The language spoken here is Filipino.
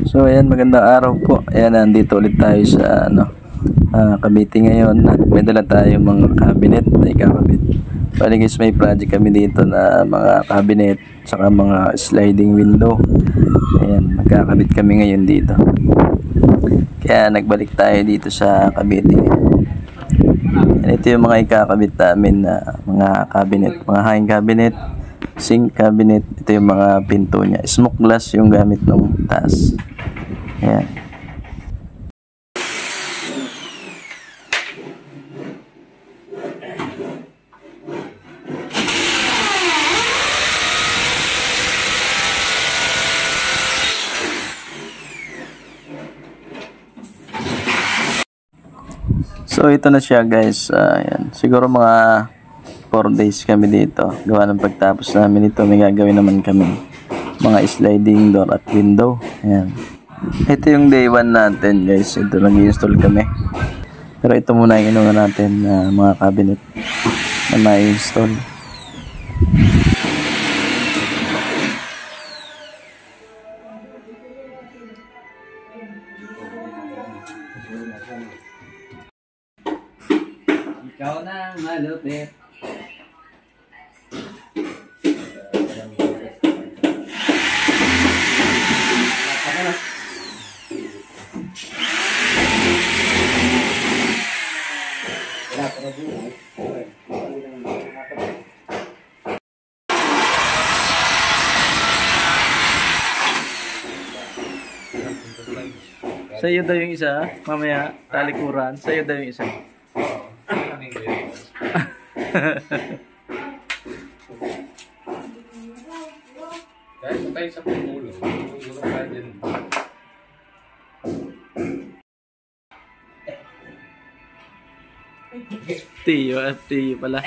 So ayan, magandang araw po. Ayan, nandito ulit tayo sa Cavite ngayon. At may dala tayo mga cabinet na ikakabit. Bali guys, may project kami dito na mga cabinet saka mga sliding window. Ayan, magkakabit kami ngayon dito. Kaya nagbalik tayo dito sa Cavite. Ayan, ito yung mga ikakabit namin na mga cabinet, mga hanging cabinet, sink cabinet. Ito yung mga pinto niya. Smoke glass yung gamit ng taas. Ayan. So ito na siya guys. Ayan. Siguro mga 4 days kami dito. Gawa ng pagtapos namin ito, may gagawin naman kami. Mga sliding door at window. Ayan. Ito yung day 1 natin guys. Ito nag-install kami. Pero ito muna yung inuna natin na mga cabinet na ma-install. Ikaw na malupit. Sa'yo daw yung isa, mamaya talikuran. Sa'yo daw yung isa. Kahit sa tayo sa pumulo, pumulo tayo din. Tiyo pala.